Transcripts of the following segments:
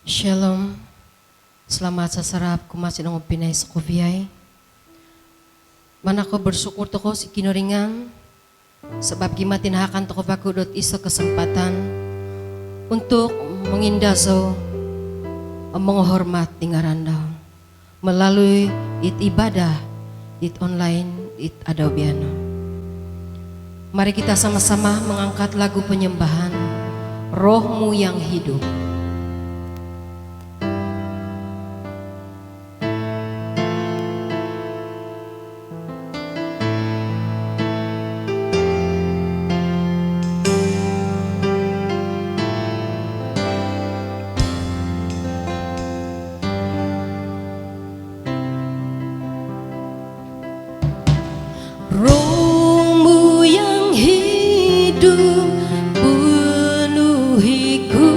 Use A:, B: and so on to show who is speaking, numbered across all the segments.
A: Shalom, selamat sasarap kumasin ang Pinay sa Kuviay. Mana ko bersyukur to ko si kinoringan sebab gimatinahakan to ko pakudot isa kesempatan untuk mengindaso ang mga hormat tingarandaw melalui ibadah online Adobiano. Mari kita sama-sama mengangkat lagu penyembahan Rohmu yang hidup. Rohmu yang hidup penuhiku.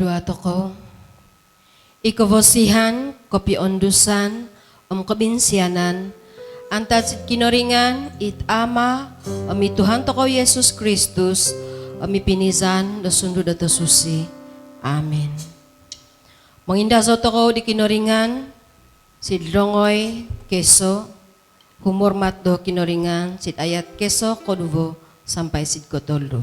A: doa toko. Ikawasihan, kopi ondusan, kabinsianan, antat kinoringan, it ama, Tuhan toko Yesus Kristus, pinizan, dasundu dato susi. Amin. Manginda so toko di kinoringan, sidrongoy, keso, humormat do kinoringan, sid ayat keso, koduvo, sampai sid kotoldo.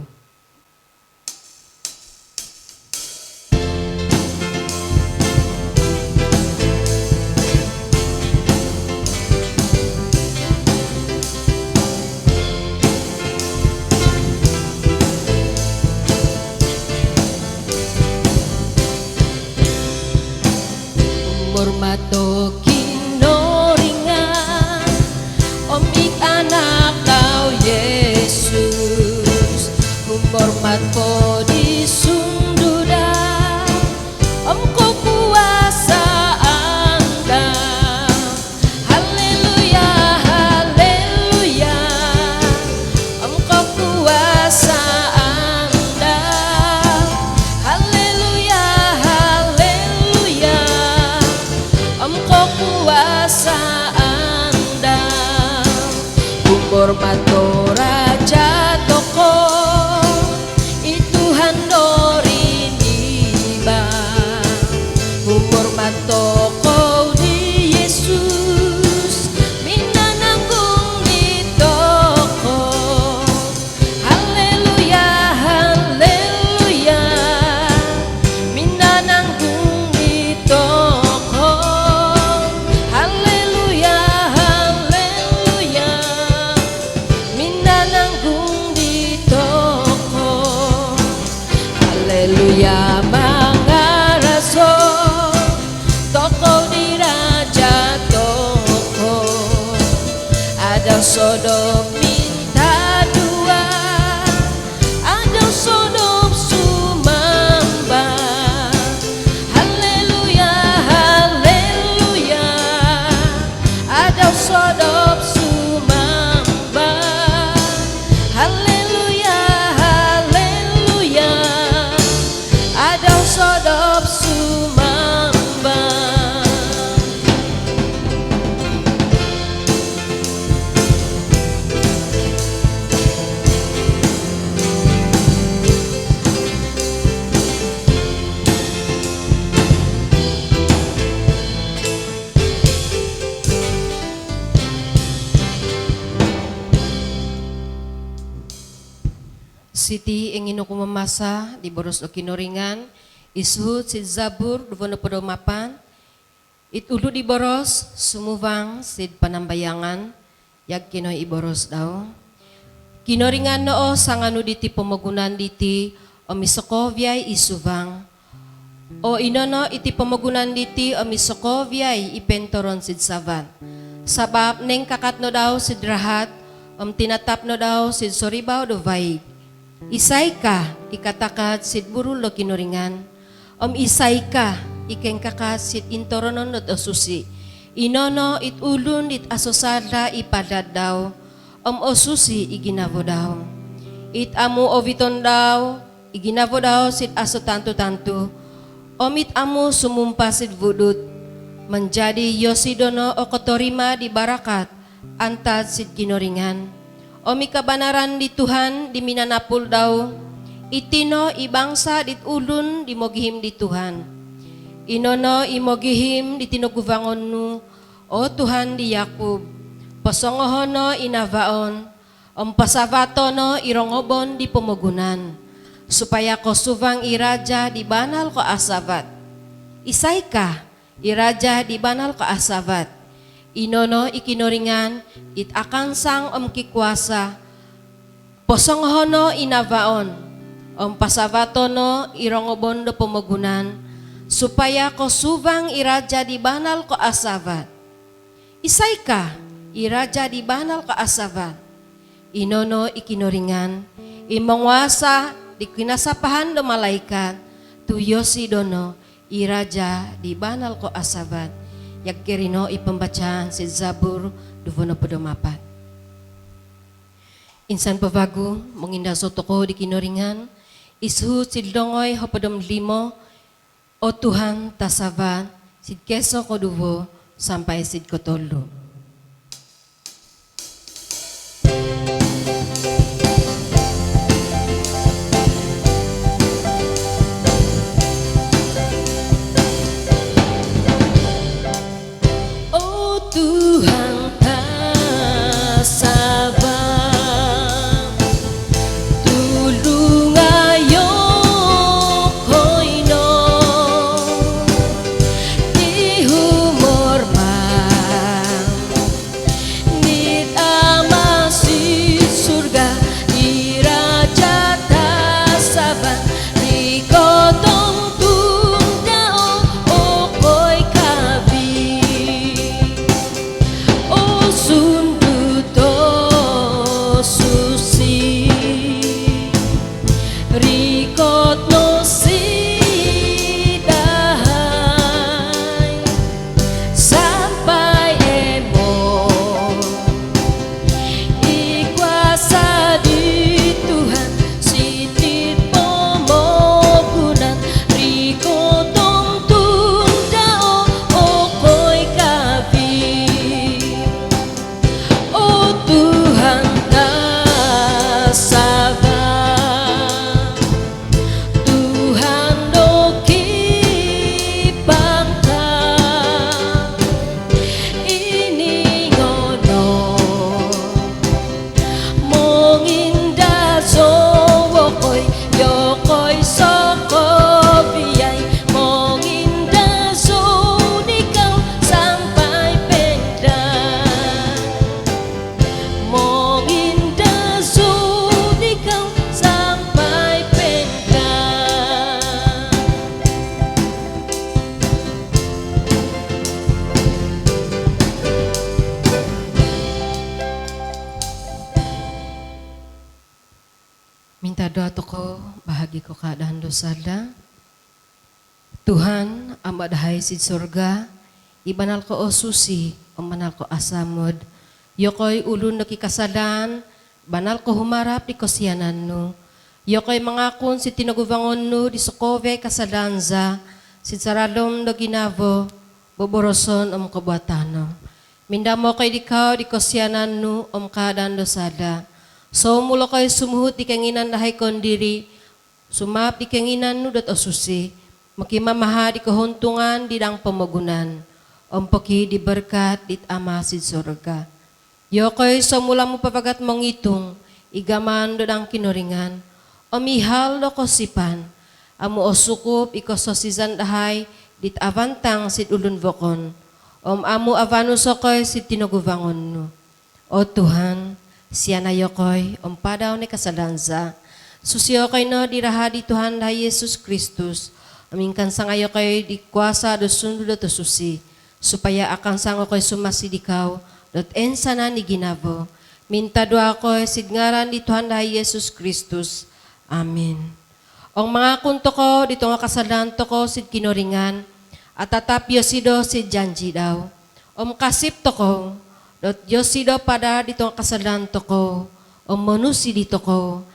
A: Mato kinoringan, omik anak kau Yesus, humormat po di sunduda, ko kuasa Anda. Haleluya, haleluya, ko kuasa Anda. Haleluya, haleluya, ko kuasa Anda. Humor mato raja toko, Tuhan dori niba. Humor mato ko di Yesus, minananggung di toko. Haleluya, haleluya, minananggung di toko. Haleluya, haleluya, minananggung di toko. Haleluya, mangaraso, toko di raja toko. Ada sodom minta dua, ada sodom sumamba. Haleluya, haleluya, ada sodom sumamba. Haleluya, haleluya, ada sodom sumamba. Siti ingin ko mamasa di boros o kinoringan, ishut sid zabur duvono podomapan, itulu di boros sumuvang sid panambayangan, yag kinoy iboros daw. Kinoringan noo sanganu diti pamagunan diti o misokovyay isuvang. O inono iti pamagunan diti o misokovyay ipentoron sid savan. Sabab neng kakatno daw sid rahat, tinatap no daw sid soribaw do vaig. Isay ka, ikatakat sid burulo kinoringan. Isay ka, ikeng kakat sid intoronon not osusi. Inono it ulun it asosada ipadad daw. Osusi iginavo daw. It amu oviton daw, iginavo daw sid aso tanto-tanto. It amu sumumpa sid vudut. Menjadi yosidono o kotorima di barakat, antad sid kinoringan. Kabanaran di Tuhan di minanapul daw, itino ibangsa dit ulun di mogihim di Tuhan. Inono imogihim di tinuguvangon nu, o Tuhan di Yakub. Pasongohono inavaon, pasavatono irongobon di pemogunan. Supaya ko suvang iraja di banal ko asavat. Isay ka, iraja di banal ko asavat. Inono ikinoringan, it akan sang kikwasa, posonghono inavaon, pasavatono irongobon do pemogunan, supaya ko suvang iraja di banal ko asavat. Isay ka, iraja di banal ko asavat. Inono ikinoringan, imangwasa di kinasapahan do malaikat, tuyo si dono, iraja di banal ko asavat. Yag kirino ipembacaan si Zabur duvono podomapat. Insan pavagu, menginda sotoko di kinoringan, isu sidongoy hopadom limo, O Tuhan tasaban, sid keso koduvo, sampai sid kotolo. O Tuhan tasaban, tulung ayo koino di humor man nit amasi surga di raja tasaban di kotong tundao o koy kabi o sunduto susi rikot no sidahay sampai emo ikuasa di Tuhan sitit pomogunan rikotong tundao o koy kabi o Tuhan tasaban, Tuhan dokipangka ini ngono monginda sowokoy yokoy soko biyay monginda sunikaw sampai pendan monginda sunikaw sampai pendan. Minta doa toko bahagi ko keadaan dosada. Tuhan, amadahay sid surga, ibanal ko o susi, o manal ko asamod. Yokoy ulun nakikasadan, banal ko humarap di kosianan no. Yokoy mangakon si tinagubangon no di sokove kasadanza, si saradom do ginavo, boboroson kabuatano. Minda mo kay dikaw di kosianan no keadaan dosada. So mulo kayo sumuhut di kanginan dahay kondiri, sumap di kanginan no dat osusi, makimamaha di kahuntungan di dang pamagunan, poki di berkat dit ama sid surga. Yokoy so mula mo papagat mong igaman do dang kinoringan, mihal do kosipan, amu osukup ikososizan dahay dit avantang sid ulun vokon, amu avanu sokoy sid tinaguvangon no. O Tuhan, siya na yokoy, padaw ni kasalanza, susiyo kay no dirahadi Tuhan na Yesus Kristus, amingkan sa ngayo kay di kuasa do sundo do susi, supaya akan sango koy sumasidikaw, dot ensa na ni ginabo, minta doa koy sidngaran di Tuhan na Yesus Kristus. Amen. Ang mga kunto ko, dito nga kasalan to ko sid kinoringan, at tatapyo sido sid janji daw. Kasip to ko, dot Diyos sido pada dito nga kasalan to ko, manusi dito ko,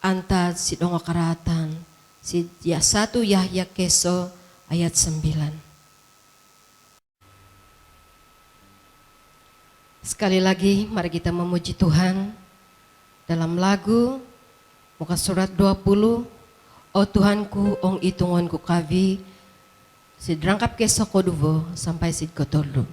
A: antad sido nga karatan, sid Yasatu Yahya Keso, ayat 9. Sekali lagi, mari kita memuji Tuhan dalam lagu muka surat 20. O Tuhanku, ong itungonku kavi, sid rangkap keso koduvo sampai sid kotolo.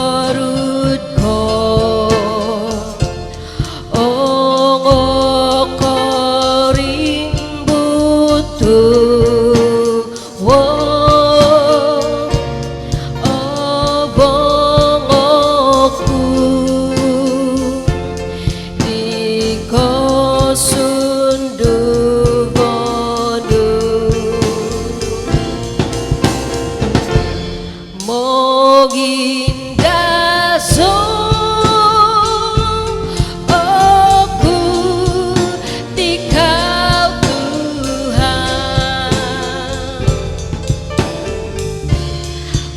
A: Ikorutko ongokoring butu obongoku iko sundu bodu moginda so aku di kau Tuhan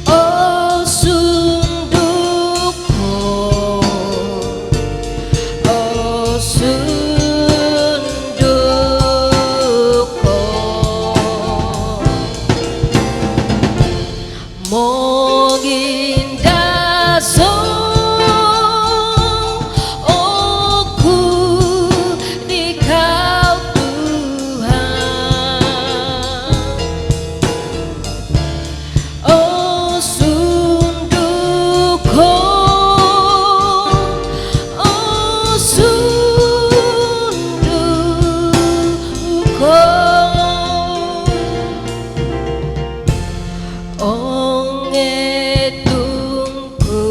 A: oh sunduku oh sunduku moginda so aku di kau Tuhan oh sunduku oh sunduku ongedungku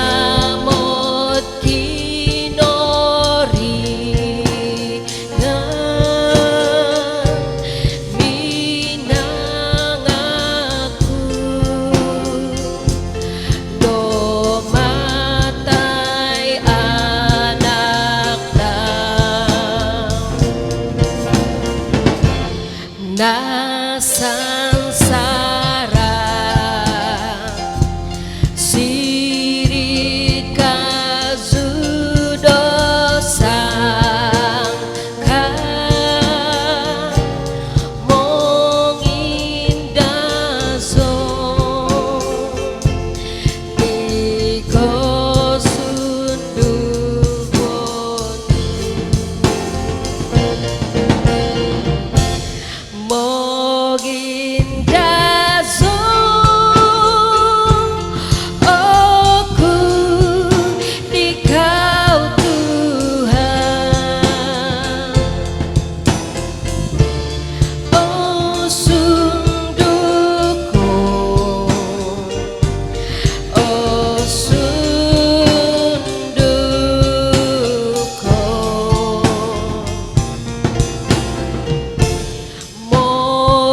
A: isamot kinoringan minang aku domatay anak nasansara sirit kazudosang ka mongindaso iko sundubon moginda so aku di kau Tuhan oh sunduku oh sunduku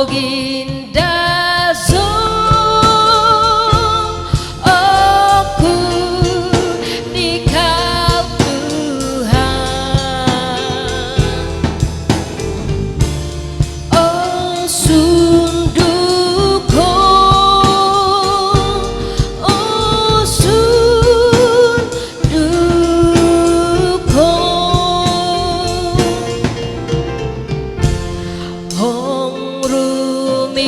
A: moginda so aku di kau Tuhan oh sunduku oh sunduku hong rumi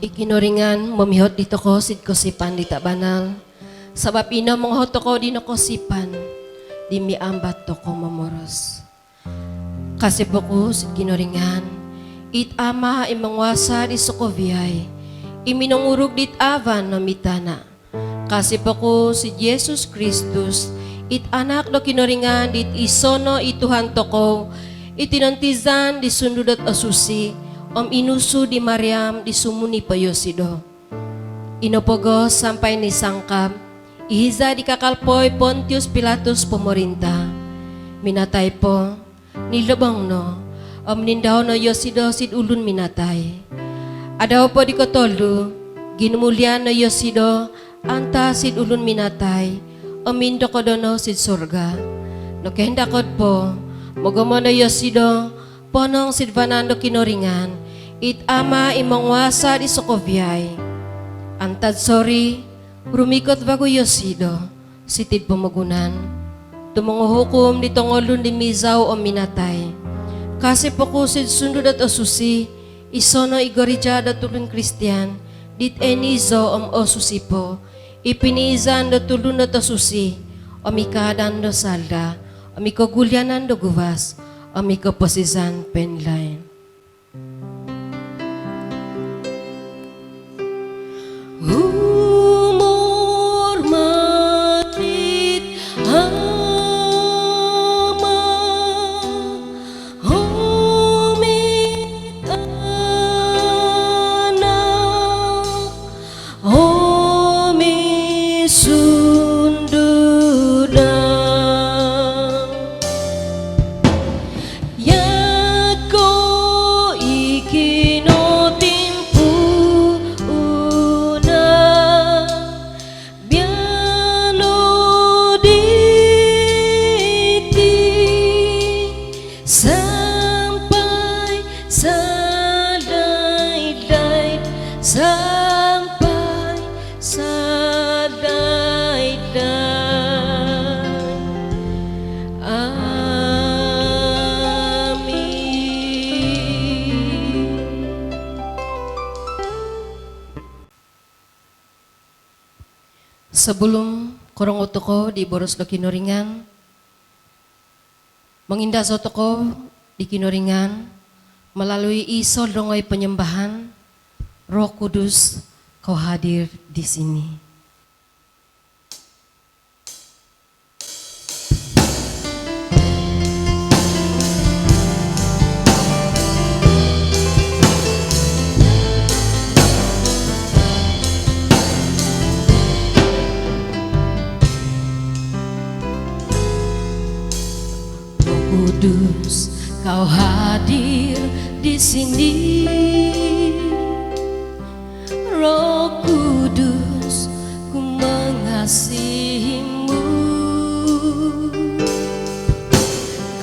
A: Ikinuringan mamihot dito ko sid kosipan di banal. Sabab ino monghoto ko di kosipan di miambat to ko mamoros. Kasi po ko sid kinuringan it ama imangwasa di sokoviyay iminungurog dit avan no mitana. Kasi po ko si Jesus Kristus it anak do kinuringan dit isono ituhan to ko itinantizan di sundudot asusi inusu di Mariam di sumuni pa Yosido. Inopogo sampai ni sangkap, ihiza di kakalpoy Pontius Pilatus pemerintah. Minatay po, nilabang no, nindaw no Yosido sid ulun minatay. Adaw po di kotolu, ginumulian no Yosido, anta sid ulun minatay, mindo ko dono sid surga. No kehendakod po, mogomo no Yosido, ponong sid Fernando kinuringan, it ama imangwasa di Sokoviyay. Antad sorry, rumikot bago Yosido, sitid pamagunan. Tumanguhukom di tongolun di mizaw o minatay. Kasi pokusid sundod at osusi, isono igorija da tulun Kristiyan, dit enizo osusi po, ipinizan da tulun at osusi, omikadan do salda, omikogulyanan do guwas, omikoposizan penlain. Umur matit ama homit anak homi sunduna yako ikino timpu sampai sadai-dai sampai sadai-dai amin. Sebelum korong otoko di boros do kinuringan mengindah sotoko di kinuringan melalui isol dongoy penyembahan Roh Kudus kau hadir di sini. Roh Kudus kau hadir di sini, Roh Kudus ku mengasihimu.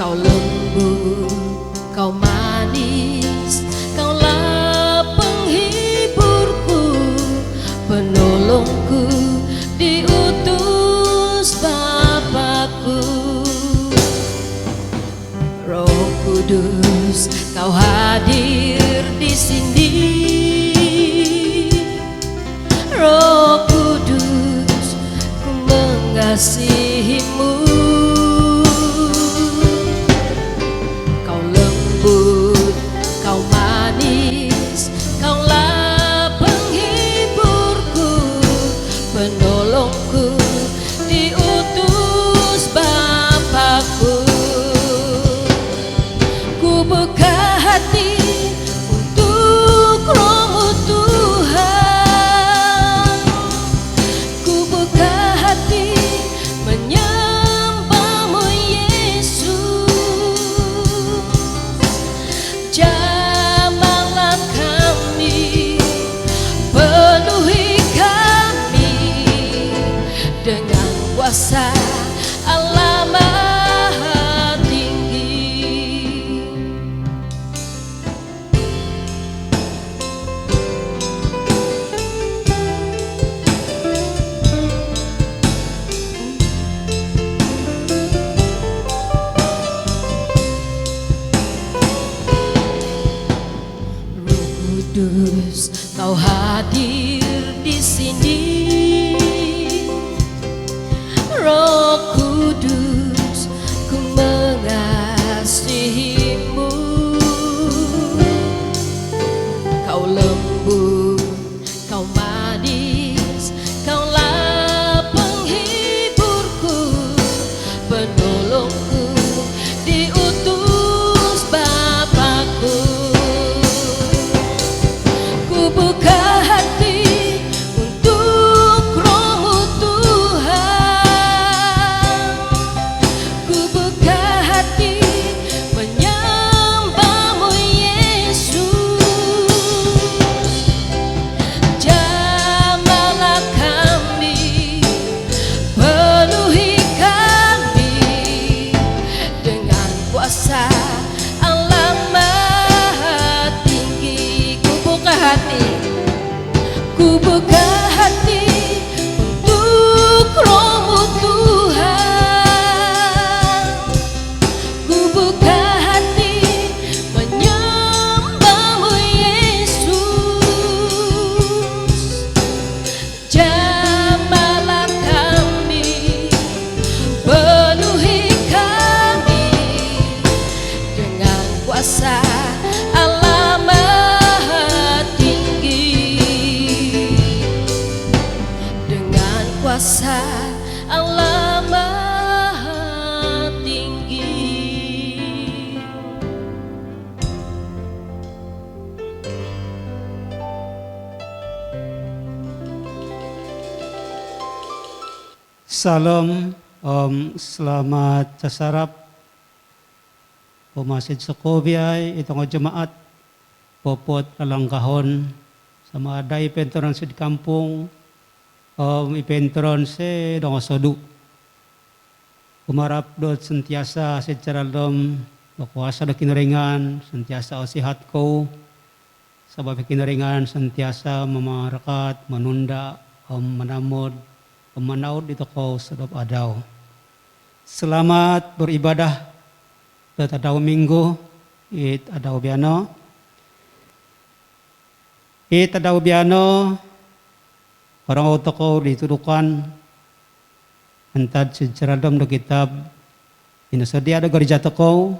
A: Kau lembut, kau manis, kaulah penghiburku, penolongku, diutus Bapakku. Roh Kudus, kau hadir di sini. Roh Kudus, ku mengasihimu. Kau lembut, kau manis, kaulah penghiburku, penolongku, diutus Bapakku. Ku buka hati untuk Roh-Mu Tuhan, ku buka hati menyembah-Mu Yesus. Jamahlah kami, penuhi kami dengan kuasa Allah Maha Tinggi. Kudus, Kau hadir di sini. Roh Kudus, ku mengasihimu. Kau lembut, Kau manis, Kaulah penghiburku, penolongku, diutus Bapakku. Ku buka hati untuk Roh-Mu Tuhan. Ku buka hati menyembah-Mu Yesus. Jamahlah kami, penuhi kami dengan kuasa Allah Maha Tinggi. Ku buka hati, ku buka hati untuk Roh-Mu Tuhan. Ku buka hati menyembah-Mu Yesus. Jamahlah kami, penuhi kami dengan kuasa Allah Maha Tinggi. Dengan kuasa Allah Maha Tinggi.
B: Salam, selamat sasarap Pumasid Sokobiay, itong jemaat popot kalanggahon sama ada ipentoran sa di kampung, ipentoran sa dongosodu. Umarap dot sentiasa secara dom kuasa do kinaringan, sentiasa o sihat ko, sabab kinaringan sentiasa mamarakat, manunda, manamod, manaud dito ko sa dob adaw. Selamat beribadah tat adaw minggu, it adaw biano. It adaw biano, orang auto ko ditudukan, antad si ceradom do kitab, inasadia do gereja ko,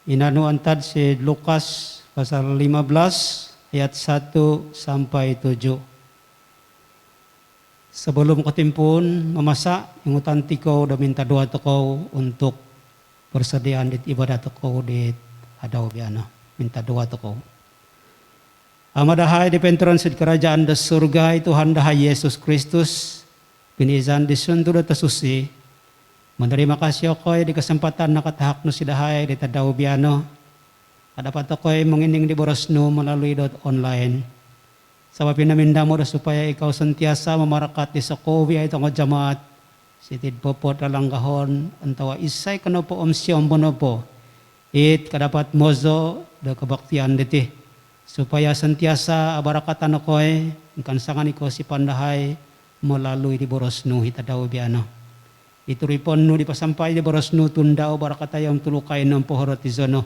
B: inanu antad si Lukas pasal 15 ayat 1 sampai 7. Sebelum ketimpun memasak, yung utanti ko da minta doa ko untuk persediaan dit ibadat ko dit adaw biana. Minta doa ko. Amadahay di penteron sa kerajaan da surga Tuhan dahay Yesus Kristus pinizan di sundo da tasusi. Menerima kasih ako di kesempatan nakatahak no si dahay di adaw biano. Kadapat ako'y mangining di borosno melalui online. Sabab pinaminda mo supaya ikaw sentiasa mamarakat di Sokobi ay itong jamaat. Sitid popot alanggahon, antawa isay kano po omsiyong bono po. It kadapat mozo da kabaktian diti. Supaya sentiasa abarakatan ako'y, kansangan iko si pandahay melalui di borosnu hitadaw biano. Ituripon no di pasampay di borosnu tundao barakatayong tulukay ng pohorot izono.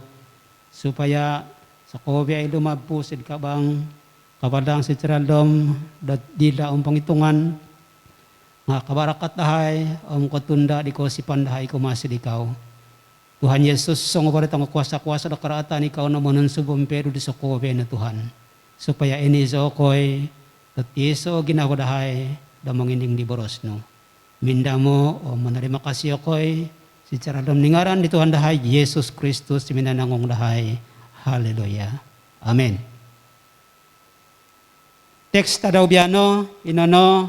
B: Supaya Sokobi ay lumabpo sid kabang kapadang si Tiraldom dila panghitungan nga kabarakat dahay kutunda di ko si pandahay kumasid ikaw. Tuhan Yesus song baritang kuasa-kuasa da karaatan ikaw na manon subong pero di Sokobe na Tuhan. Supaya iniso ko'y tatiso ginawa dahay da mangining di boros no. Minda mo o manarima kasih ko'y si Tiraldom ningaran di Tuhan dahay Yesus Kristus si minanangong dahay. Hallelujah. Amen. Text daw biano, inano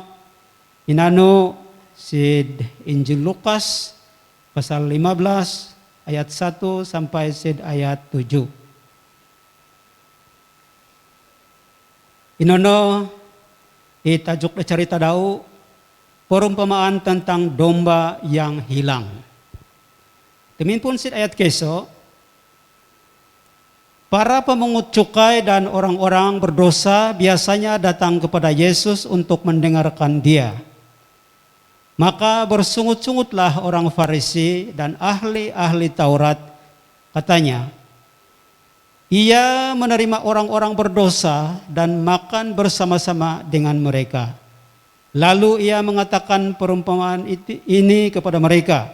B: si Injil Lukas pasal 15 ayat 1 sampai sid ayat 7. Inono itajuk na cerita daw perumpamaan tentang domba yang hilang. Demimpun sid ayat keso, para pemungut cukai dan orang-orang berdosa biasanya datang kepada Yesus untuk mendengarkan dia. Maka bersungut-sungutlah orang Farisi dan ahli-ahli Taurat, katanya, Ia menerima orang-orang berdosa dan makan bersama-sama dengan mereka. Lalu ia mengatakan perumpamaan ini kepada mereka.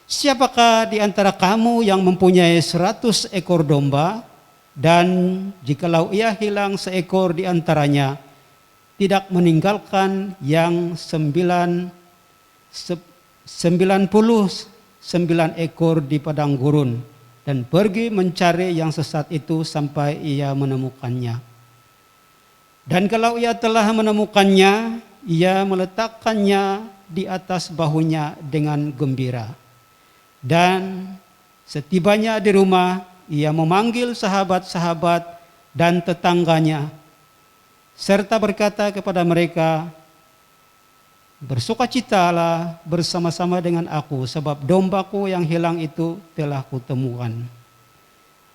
B: Siapakah di antara kamu yang mempunyai 100 ekor domba, dan jikalau ia hilang seekor di antaranya, tidak meninggalkan yang 99 ekor di padang gurun, dan pergi mencari yang sesat itu sampai ia menemukannya. Dan kalau ia telah menemukannya, ia meletakkannya di atas bahunya dengan gembira. Dan setibanya di rumah, ia memanggil sahabat-sahabat dan tetangganya, serta berkata kepada mereka, bersukacitalah bersama-sama dengan aku, sebab dombaku yang hilang itu telah kutemukan.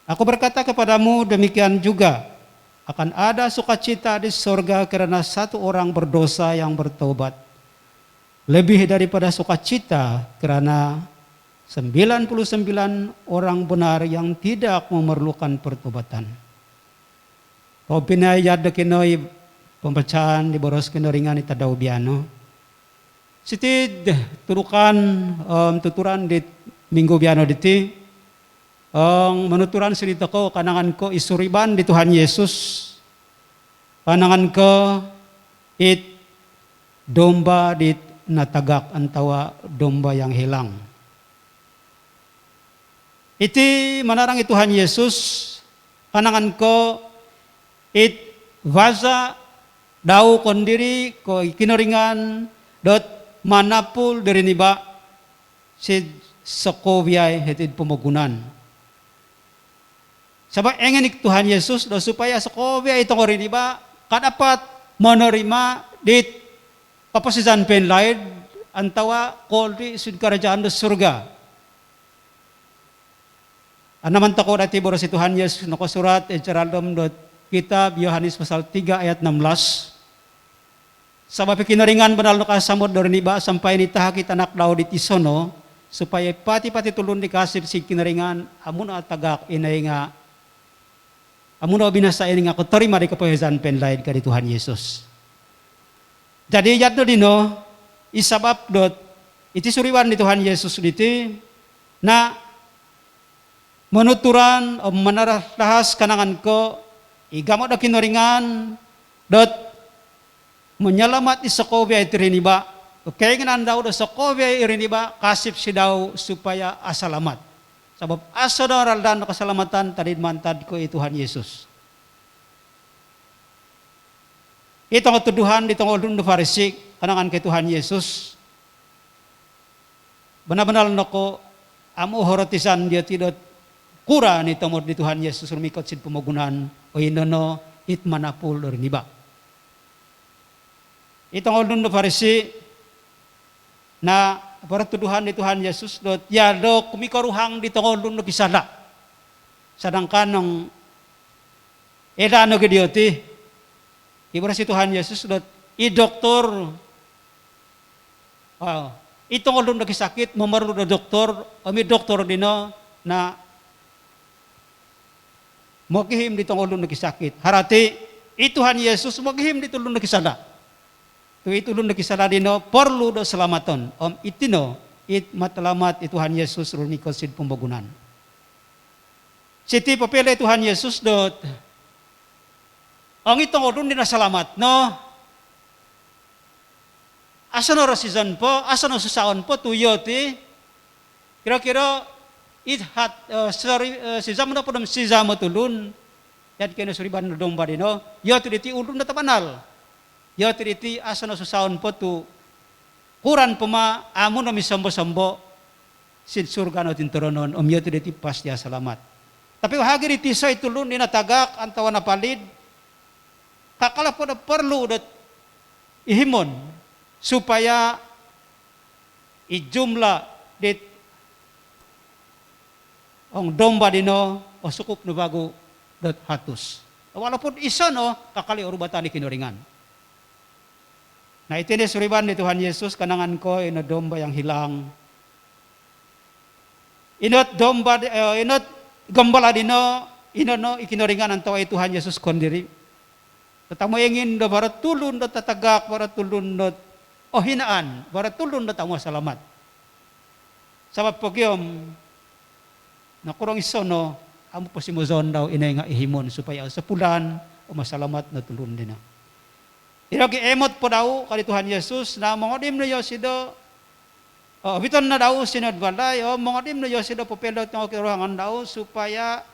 B: Aku berkata kepadamu, demikian juga akan ada sukacita di sorga karena satu orang berdosa yang bertobat, lebih daripada sukacita karena 99 orang benar yang tidak memerlukan pertobatan. Kau pinayad na kinoy pembacaan di boros kinoringan ita daw biano. Sitid turukan tuturan di minggu biano diti. Ang menuturan cerita ko kanangan ko isuriban di Tuhan Yesus. Kanangan ko it domba di natagak antawa domba yang hilang. Iti manarang Tuhan Yesus kanangan ko it vaza daw kondiri ko kinoringan dot manapul dari niba si Sokoviay hetid pumugunan. Sabab engenik Tuhan Yesus do supaya Sokoviay itong rin niba kadapat menerima dit papasisan penlaid antawa koldi sud kerajaan do surga. Anaman tako dati boros si Tuhan Yesus nakasurat Echaraldom dot kitab Yohanes pasal 3 ayat 16. Sabab kinaringan banal no kasamod do niba sampai nitahakit anak daw di tisono supaya pati-pati tulun dikasip si kinaringan amun atagak inay nga amun binasa ini nga ko terima di kapahisan penlaid ka di Tuhan Yesus. Jadi yadno dino isabab dot iti suriwan di Tuhan Yesus diti na menuturan o manarahas kanangan ko igamot na kinaringan dot menyelamat di Sokovia iriniba kainginan daw do Sokovia iriniba kasip si daw supaya asalamat sabab asa daw raldan kasalamatan tadid mantad ko Tuhan Yesus. Itong tuduhan ditong ulun do Farisi kanangan kay Tuhan Yesus benar-benar nako amu horotisan dia tidot kura ni tamod di Tuhan Yesus rumikot sid pumugunan o inono it manapul or niba. Itong ulun do Farisi na para tuduhan ni Tuhan Yesus dot yado kumikaruhang di tong ulun do kisala. Sadangkan ng edano gedioti ibara si Tuhan Yesus dot i doktor itong ulun do kisakit mamaru do doktor o mi doktor dino na magihim ditong ulun nakisakit. Harati, Tuhan Yesus magihim ditong ulun nakisala. Tu ulun nakisala dino, perlu do selamaton. Itino, matalamat Tuhan Yesus runikot sid pembagunan. Siti papel Tuhan Yesus dot, ang itong ulun dina salamat, no? Asa no rasizan po, asa no susaon po, tuyo ti. Kira-kira, si Zamo na po ng si Zamo tulun. Yan kaya nasuriban na domba dino. Yoto diti ulun na tapanal. Yoto diti asa na susaon po tu. Kuran po ma amo na misambo-sambo. Sid surga no tinturonon. Yoto diti pas dia salamat. Tapi hagi diti sa itulun ni natagak antawa na palid. Kakala po na perlu dat ihimon. Supaya ijumla dit ang domba dino o sukup no bago dot hatus. Walaupun isa no kakali urubatan ni kinuringan. Na itini suriban ni Tuhan Yesus kanangan ko ino domba yang hilang. Inot domba inot gambala dino inano ikinoringan ang taway Tuhan Yesus kondiri. Tatamu ingin do barat tulun do tatagak, barat tulun do hinaan, barat tulun do tamu salamat. Sabab pogyom na kurang isono amo po si mozon daw inay nga ihimon supaya sa pulan o masalamat na tulun din na. Iragi emot po daw kali Tuhan Yesus na mga dim na yosido biton na daw sinod balay mga dim na yosido popelot ng kiruhangan daw supaya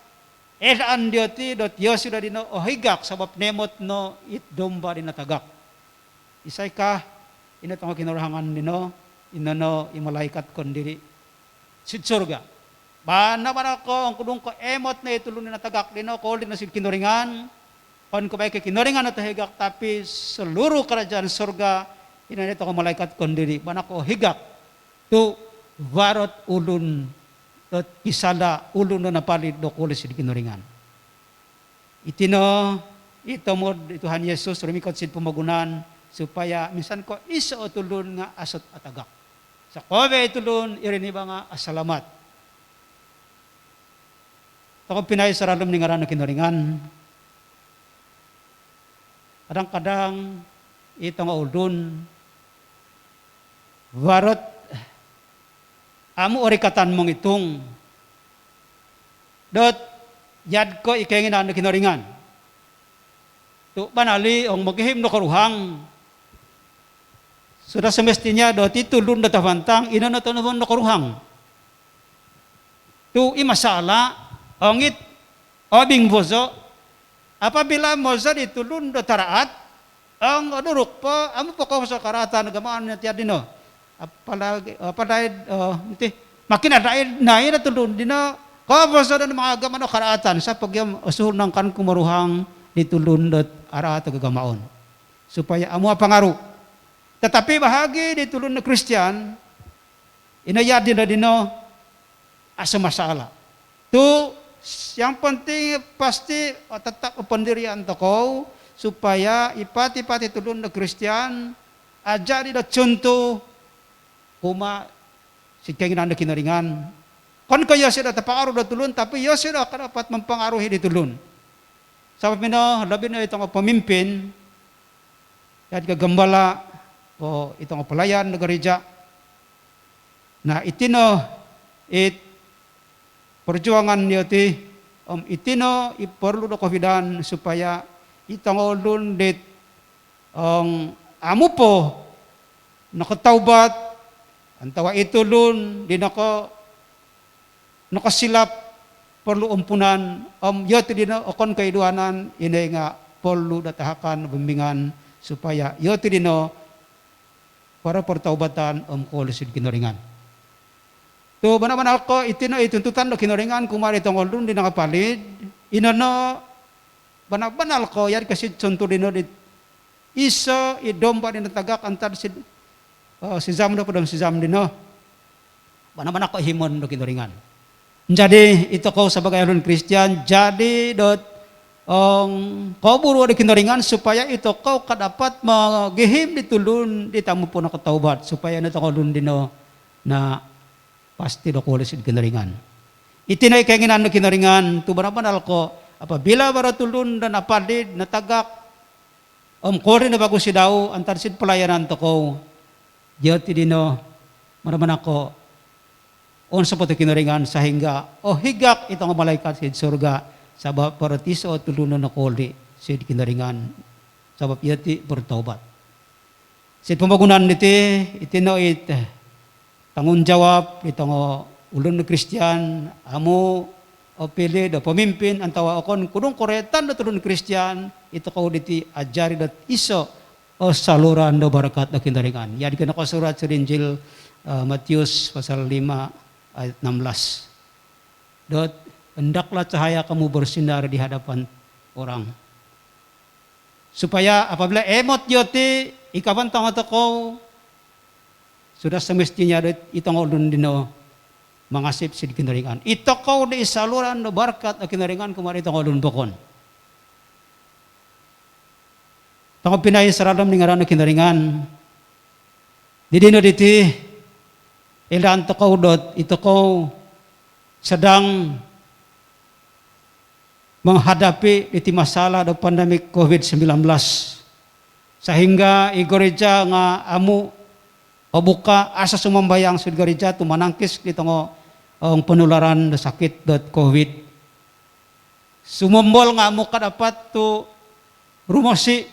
B: elaan dioti dot yosido dino higak sabab nemot no it domba din natagak. Isay ka inat ang kinuruhangan dino inano imalaikat kondiri sid surga. Bana ko ang kudung ko emot na itulun na tagak dino ko din na sid kinuringan. Kon ko kay kinuringan at higak tapi seluruh kerajaan surga inanito ko malaikat kondiri. Bana ko higak tu warot ulun at kisala ulun na napalid do kulis sid kinuringan. Itino itomod Tuhan Yesus rumikot sid pamagunan supaya minsan ko iso tulun nga asot atagak. Sa kobe tulun iriniba nga asalamat. Ako pinay sa ralom ni ngaran na kinuringan. Kadang-kadang itong uldun warot amo orikatan mong itong dot yad ko ikengin na kinuringan. Tu banali ang maghihim no karuhang. Sudah semestinya dot itulun na tafantang ino na tanawon no karuhang. Tu imasala ongit obing bozo apabila moza ditulun do taraat ang duruk po amo po ko sa karatan gamaan na tiadino apalagi nti makin ada naay na tulun dino ko bozo do mga gamano karatan sa pagyam usul ng kan kumaruhang ditulun do araat gagamaon supaya amo pangaru tetapi bahagi ditulun na Kristiyan inayad din dino asa masalah tu yang penting pasti tetap pendirian tokoh supaya ipati-pati tulun na Kristiyan ajari da contoh kuma si keinginan na kinaringan kon kaya sila tapangaruh da tulun tapi ya sila dapat mempengaruhi di tulun sabab mino labi na itong pemimpin at kagambala o itong pelayan na gereja na itino perjuangan niyo ti itino iperlu do kafidan supaya itong ulun dit amo po nakataubat antawa itulun di nakasilap perlu umpunan yote dino okon kaiduanan inay nga perlu datahakan bimbingan supaya yote dino para pertaubatan kolisid kinuringan. To bana-bana ko itino ituntutan do kinuringan kumari tong ulun di nakapalid inano bana-banal ko yar kasi contoh dino dit iso idomba din tagak antar si zam do padam si zam dino bana-bana ko himon do kinuringan. Jadi ito ko sebagai ulun Kristian jadi dot kaburo di kinuringan supaya ito ko kadapat magihim ditulun ditamu po nakataubat supaya nito ulun dino na pasti do kulis kinaringan. Itinay kainginan no kinaringan tu banabanal ko apabila baratulun dan apalid natagak kori na bago si daw antar sid pelayanan to ko jati dino manaman ako unsa po to kinaringan sahingga higak itong malaikat sid surga sabab paratiso tulunon na koli sid kinaringan sabab yati bertobat. Sid pamagunan niti itino tanggung jawab itong ulun na Kristiyan amo pilih do pemimpin antawa okon kudung koretan do tulun Kristiyan ito ko diti ajari dat iso saluran do barakat do kinaringan. Yadi kana ko surat sa Injil Matius pasal 5 ayat 16. Dot hendaklah cahaya kamu bersinar di hadapan orang. Supaya apabila emot yoti ikaban tanga ko sudah semestinya itong ulun dino mangasip si kinaringan. Ito ko di saluran do barkat na kinaringan kumari itong ulun bukon. Tango pinay saradam ni ngaran na kinaringan. Di dino diti ilan to ko dot ito ko sedang menghadapi iti masalah do pandemik COVID-19. Sehingga i gereja nga amu pabuka asa sumambayang sa gereja tu manangkis dito ang penularan do sakit do COVID. Sumumbol nga amu kadapat tu rumosi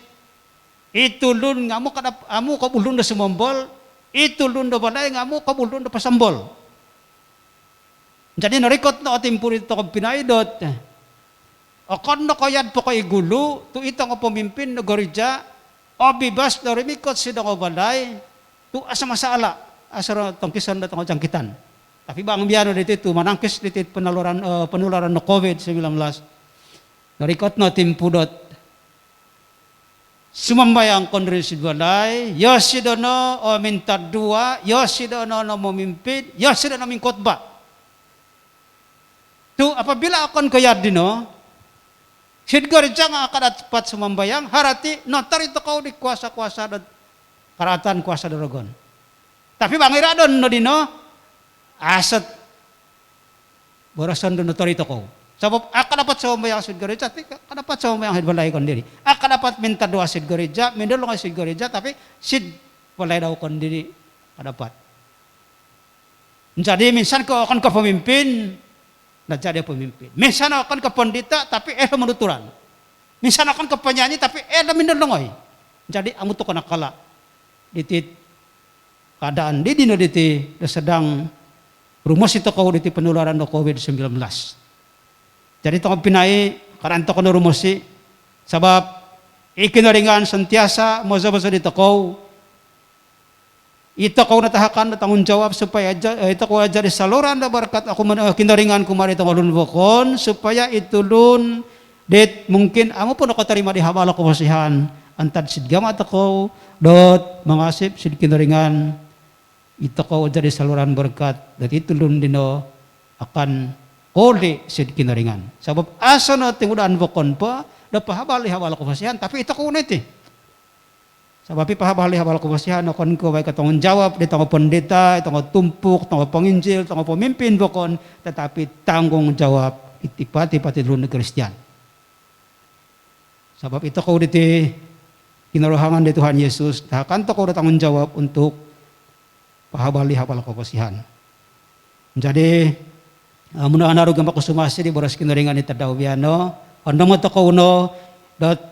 B: itulun nga amu kabulun do sumumbol itulun do balay nga amu kabulun do pasambol. Jadi narikot na otimpo rito kong pinaidot. Akon na kayad po kay gulo, tu itang pamimpin na gereja, o bibas na rimikot sida ko balay, tu asa masala, asa tangkisan na tangko jangkitan. Tapi bang biyano dito tu manangkis dito penularan na COVID-19. Narikot na otimpo dot. Sumambayang kondri si balay, yosidono o minta dua, yosidono no memimpin, yosidono mingkotba. Tu apabila akan kayad dino, sid gereja nga akan dapat sumambayang harati notar itu kau di kuasa-kuasa dan karatan kuasa dorogon. Tapi bangiradon no dino aset borasan do notar itu kau. Sebab akan dapat sumambayang sid gereja, tapi akan dapat sumambayang sid balay kon diri. Akan dapat minta doa sid gereja, mindolong sid gereja, tapi sid balay daw kon diri dapat. Jadi minsan ko akan ke pemimpin na jadi pemimpin. Minsan akan ke pendeta tapi menuturan. Minsan akan ke penyanyi tapi mindolongoy. Jadi amu to kana kala ditit keadaan di dino diti sedang rumus itu kau diti penularan do COVID-19. Jadi tong pinai karanto kono rumusi sabab ikinaringan sentiasa moza-moza dito kau ito ko natahakan na tanggung jawab supaya ito ko jadi saluran na berkat aku kinaringan kumari ito malunbokon supaya itulun det mungkin amo po nakatarima di habala ko masihan antad sid gamat ako dot mangasip sid kinaringan ito ko jadi saluran berkat dat itulun dino akan koli sid kinaringan sabab asa na tingudan bokon pa da pahabali habala ko masihan tapi ito ko uniti. Sebab pahabali habal kubasihan akon ko baik katong jawab di tanggo pendeta, tanggo tumpuk, tanggo penginjil, tanggo pemimpin bokon, tetapi tanggung jawab itipati-pati dulu Kristian. Sebab itu kau diti kinarohangan di Tuhan Yesus, takan to kau tanggung jawab untuk pahabali habal kubasihan. Jadi muna anaru gampak kusumasi di boras kinaringan di tadaw biano, andong to kau no dot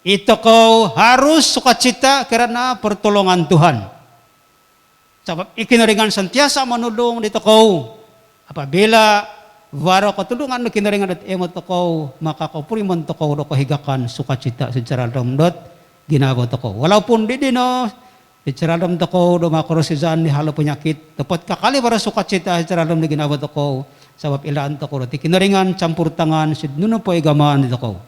B: itu kau harus sukacita karena pertolongan Tuhan. Sebab ikinaringan sentiasa menolong dito kau. Apabila waro katulungan no kinaringan dat emot kau, maka kau purimon to kau do kahigakan sukacita secara domdot ginabo to kau. Walaupun di dino secara dom to kau do makorosizan ni halo penyakit, tepat kakali para sukacita secara dom di ginabo to kau. Sebab ilaan to kau do kinaringan campur tangan sidnuno po igamaan dito kau.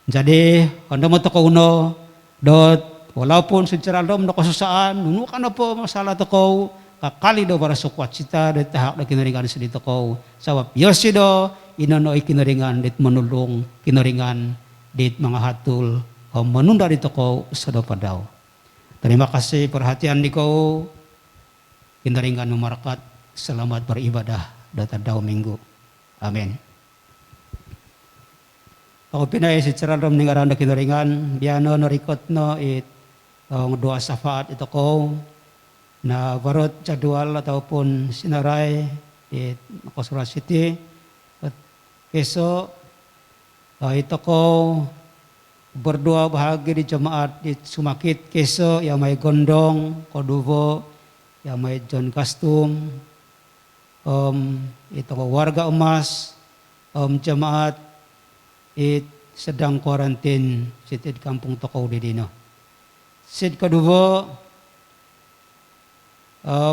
B: Jadi, anda mo ko uno, dot, walaupun secara dom na kasusaan, nunu ka na po masalah to ko, kakali do para sukwat sita, dot tahak na kinaringan sa dito ko. Sabab, yosido, inanoy kinaringan, dit manulong kinaringan, dit mga hatul, o manunda dito ko sa do pa daw. Terima kasih perhatian di ko, kinaringan memarakat, selamat beribadah, data daw minggu. Amin. Ako pinay si Chararom ng around na kinaringan, biano narikot no ang dua safaat ito ko na barot jadwal ataupun sinaray di Makosura City. At keso ito ko berdua bahagi di jemaat di Sumakit keso yang may gondong, koduvo, yang may John Custom, ito ko warga umas, jemaat sedang kuarantin sitit kampung Tokau di dino. Sid kedua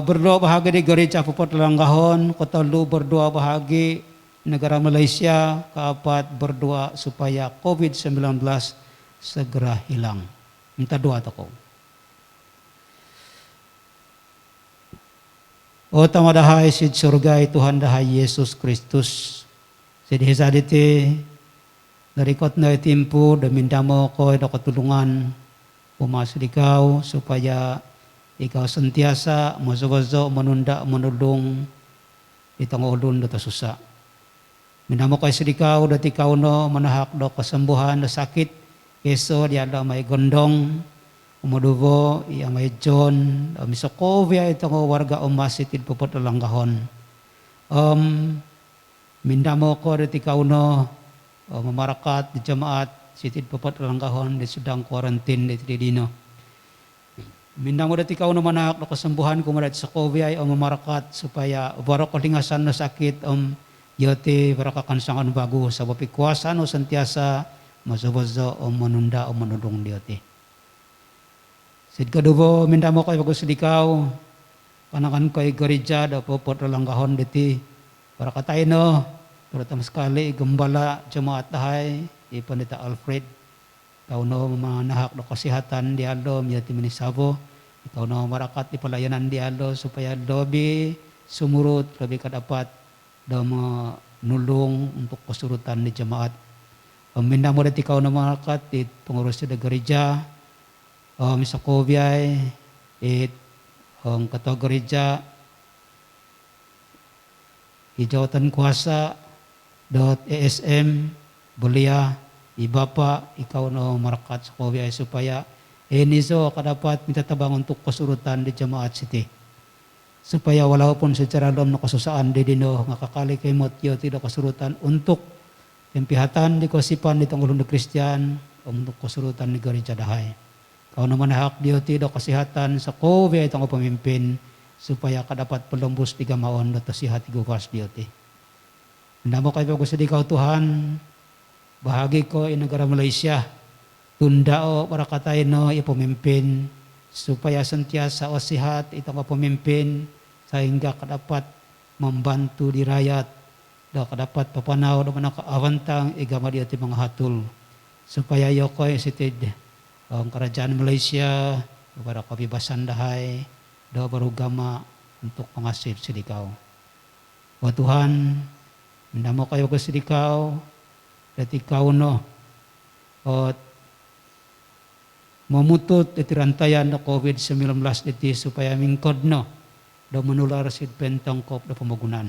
B: berdua bahagi di gereja Puput Langgahon, kota Lu berdua bahagi negara Malaysia, keempat berdua supaya COVID-19 segera hilang. Minta doa Tokau. O tamadahay sid surga Tuhan dahay Yesus Kristus. Sid hisaditi narikot na itimpo, damindamo ko na katulungan, pumasok ikaw, supaya ikaw sentiasa, masawazo, manunda, manulong, itang ulun na tasusa. Minamo kayo sidikaw, dati ikaw no, manahak do kasembuhan do sakit, keso di ada may gondong, umudubo, iya may John, misokovia ito ko warga umasitid pupot langgahon. Mindamo ko dati ikaw no, mamarakat di jamaat, sitid pupot langgahon, di sedang quarantine di dino. Mindamo dati ikaw no manahak do kasembuhan kumarat sa kovia o mamarakat supaya barok kalingasan no sakit yote barakakansangan bago sa bapikuasa no santiasa masabaza o manunda o manudong diyote. Sid kadubo mindamo kay bago sidikaw panakan kay gereja da popot langgahon diti para katay no terutama sekali gembala jemaat dahay Ipandita Alfred ikaw no manahak do kesehatan di aldo miyati minisabo ikaw no marakat di pelayanan di aldo supaya dobi sumurut lebih kadapat da nulung untuk kesurutan di jemaat. Minda mo dati ikaw na marakat it pengurus di gereja sa Kobyay it ketua gereja hijautan kuasa .esm belia ibapa ikaw na marakat sa Kobyay supaya iniso kadapat minta tabang untuk kesurutan di jemaat siti. Supaya walaupun secara dalam nakasusaan di dino ngakakali kay motyo tidak kasurutan untuk pempihatan di kosipan di tanggulong di Kristiyan untuk kasurutan di gereja dahay. Kau naman hak diyo tidak kesehatan sa COVID itong pemimpin supaya kadapat pelembus tiga maon at sihat igugas diyo ti. Namo kayo ko sa dikaw Tuhan bahagi ko in negara Malaysia tundao para katay no ipemimpin supaya sentiasa o sihat itong pemimpin sehingga kadapat membantu di rakyat da kadapat papanaw da manakaawantang igama di ati mga hatul supaya yokoy sitid ang kerajaan Malaysia para kabibasan dahay da barugama untuk pangasip sidikaw. O Tuhan, minamo kayo ko sidikaw dati ikaw no o mamutut iti rantayan na COVID-19 iti supaya mingkod no daw manular sid pentong kop na pamagunan.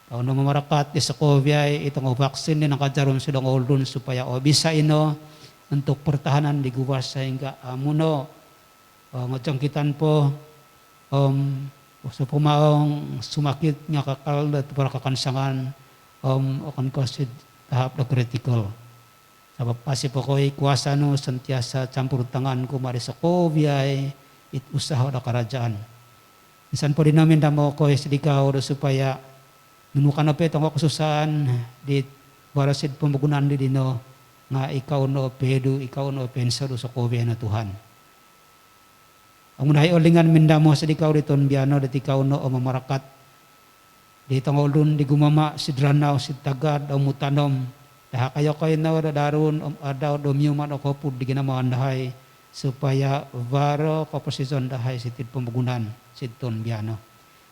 B: Kau na mamarakat sa COVID itong vaksin din nakajaron silang oldun supaya bisa ino untuk pertahanan di guwas sehingga amuno ngajangkitan po sa pumaong sumakit nga kakal at para kakansangan akan kasid tahap na critical. Sabab pasi po ko'y kuwasa no santiasa campur tangan ko mari sa kobyay it usaha na karajaan. Minsan po din namin damo ko'y sidikaw supaya nunukan na petong kakususan di barasid pamagunan di dino nga ikaw no pedo, ikaw no pensado sa kobyay na Tuhan. Ang unahay olingan mindamo sidikaw dito biyano dati ikaw no o mamarakat di tangolun di gumama sidranaw sidtagad o mutanom dah kayo na darun adaw domiuman o kopud di ginamahan dahay supaya varo kaposisyon dahay sitid pamagunan sidton biyano.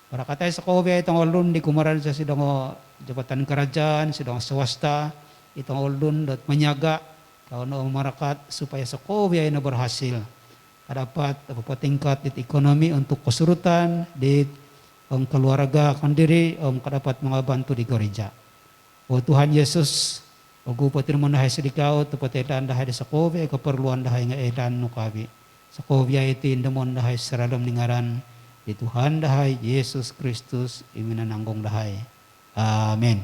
B: Para katay sa kobe itong olun di kumaran sa sidong jabatan kerajaan, sidong swasta, itong olun dot manyaga kau no marakat supaya sa kobe ay naberhasil. Kadapat papatingkat it ekonomi untuk kesurutan di keluarga kandiri kadapat mga bantu di gereja. O Tuhan Yesus Ogupatin mo dahay sa dikaw, tupatilan dahay sa kovya, keperluan dahay nga edan no kabi. Sa kovya iti indamon dahay sa radom ningaran, di Tuhan dahay, Yesus Kristus, iminananggong dahay. Amen.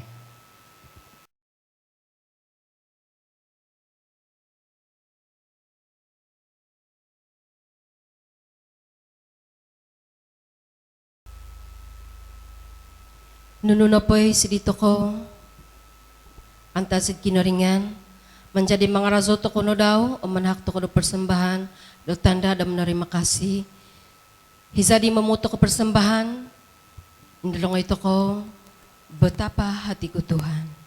A: Nununa po'y sidito ko, antasid kinaringan, menjadi mga razoto ko no daw, o manhakto ko no persembahan, do tanda da menerima kasih. Hizadi mamuto ko persembahan, indulong ito ko, betapa hatiku Tuhan.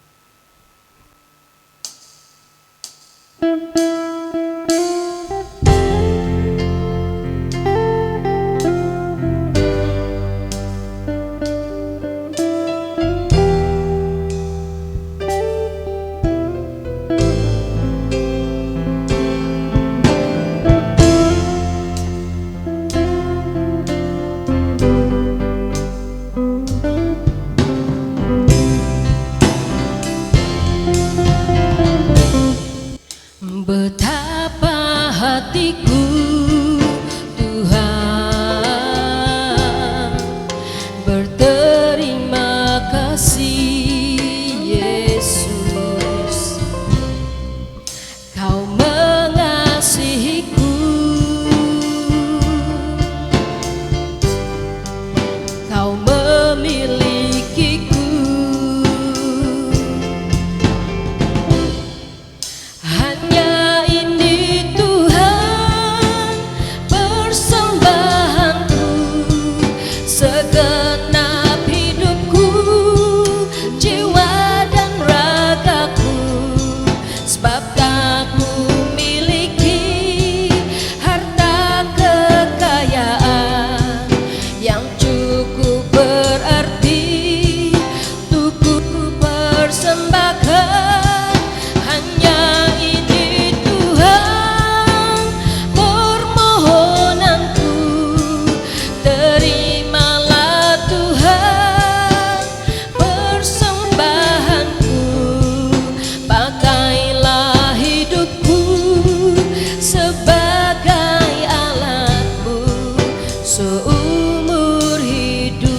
A: hatiku, Tuhan. Berterima kasih Yesus, Kau mengasihiku, Kau memilikiku. Hanya ini Tuhan persembahanku, segenap hidupku, jiwa dan ragaku, sebab tak ku miliki harta kekayaan yang cukup berarti untuk ku persembahkan. Hanya ini Tuhan permohonanku, terimalah Tuhan persembahanku, pakailah hidupku sebagai alatmu seumur hidupku.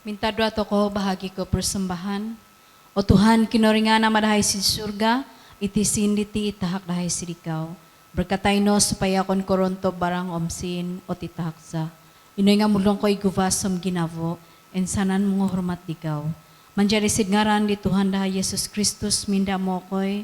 C: Minta doa tokoh bahagi ke persembahan. O Tuhan, kinoringan nama dahay si surga, iti sinditi itahak dahay si dikaw. Berkatai no supaya kon koronto barang omsin o titahaksa. Inoy nga mulong ko iguvasom ginavo, ensanan mo hormat dikaw. Manjari sidngaran di Tuhan dahay Yesus Kristus minda mo koy,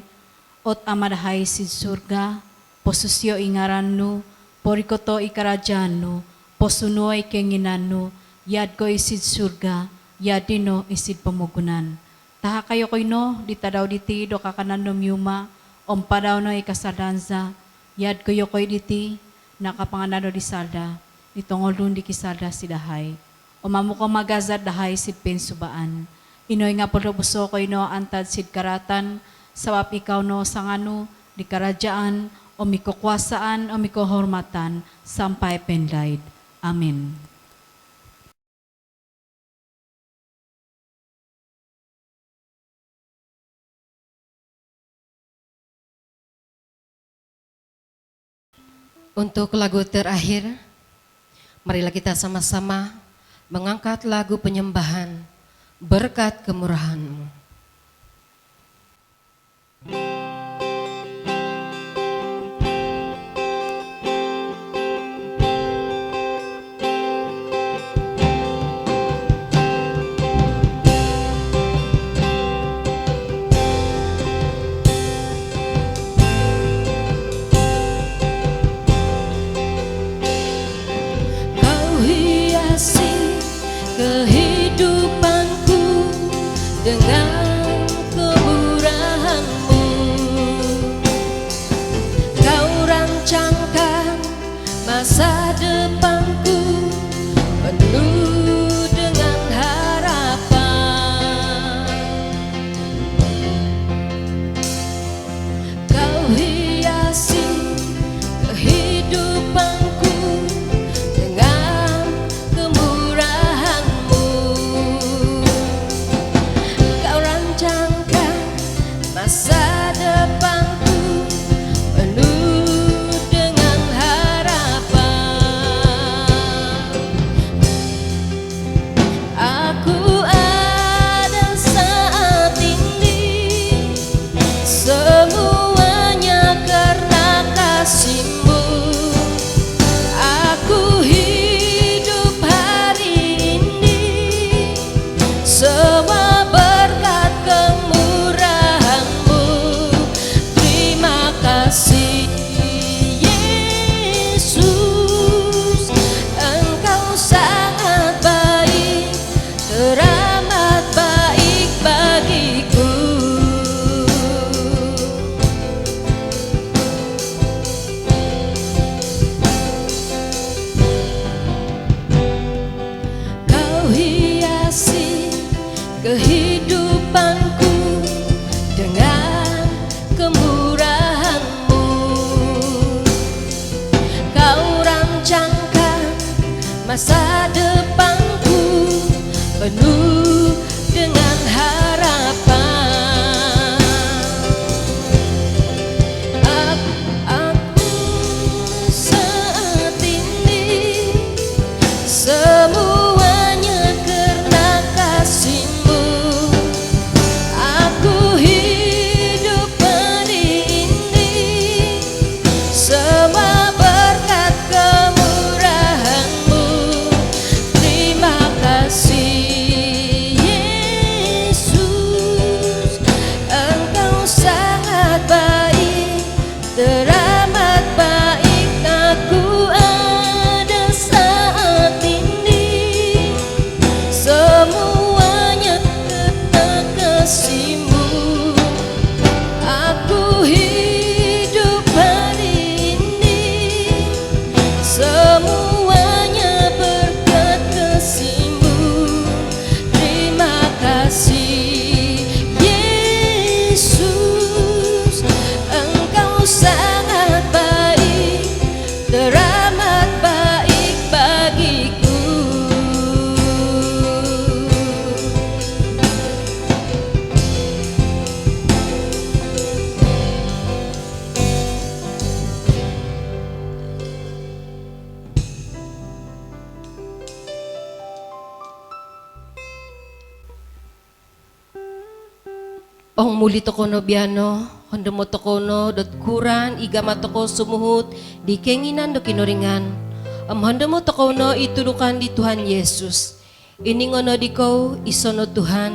C: ot ama dahay si surga, posusyo ingaran no, porikoto ikarajaan no, posunoy kenginan no, yad ko isid surga, yad dino isid pamugunan. Taha kayo koy no, dita daw diti do kakanan no myuma, ompa daw no ikasadanza, yad kayo koy diti, nakapanganado di salda, ditongol dun di kisalda si dahay. O mamuko magazad dahay sid pensubaan. Inoy nga pulubuso koy no antad sid karatan, sawap ikaw no sangano, di karajaan, o mikukwasaan, o mikuhormatan, sampay penlaid. Amen.
A: Untuk lagu terakhir, marilah kita sama-sama mengangkat lagu penyembahan Berkat Kemurahan-Mu. Kau hiasi kehidupanku dengan masa depanku penuh dengan harapan. Aku saat ini semuanya karena kasih-Mu. Aku hidup hari ini semua berkat kemurahan-Mu. Terima kasih Yesus, Engkau sangat baik, teramat baik. Aku ada saat ini semuanya karena kasih-Mu. Aku hidup hari ini semuanya berkat kasih-Mu. Terima kasih Yesus, Engkau sangat baik, teramat baik bagiku. Ong muli tokono biano, hondo mo tokono dot kuran, igama toko sumuhut, di kenginan do kinoringan. Hondo mo tokono itulukan di Tuhan Yesus. Iningono di ko, isono Tuhan.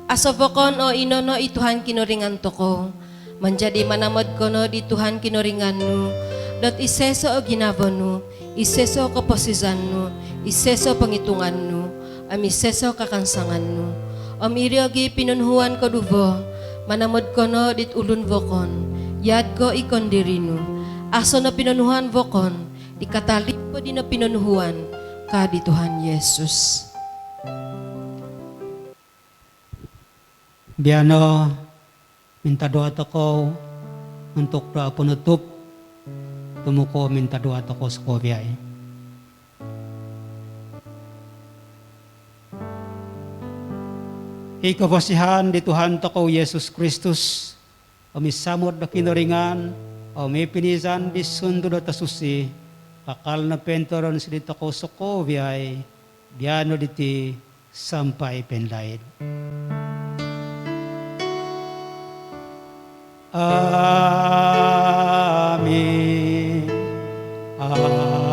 A: Asofokon o inono i Tuhan kinoringan toko. Menjadi manamod kono di Tuhan kinoringanmu. Dot iseso o ginavonu, iseso keposizanmu, iseso pengitunganmu, amiseso kakansanganmu. Om iryogi pinunhuan ko duvo, manamod kono dit ulun vokon, yad ko ikon dirinu. Aso na pinunhuan vokon, dikatalip po di na pinunhuan ka di Tuhan Yesus.
B: Biano, minta doa toko untuk doa penutup. Tumuko minta doa toko sa kobiay. Ikabasihan di Tuhan toko Yesus Kristus, omisamod na kinoringan, omipinisan di sundo na tasusi, kakal na pentoron si dito ko sokovyay, diano diti sampai penlaid. Amin. Amin.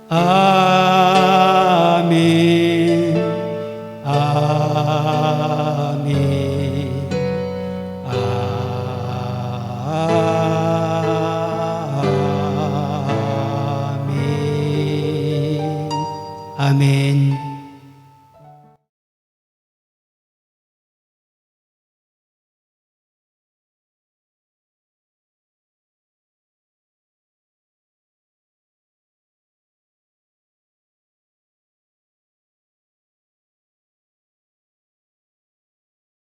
B: Amin. Amin. Amin. Amin.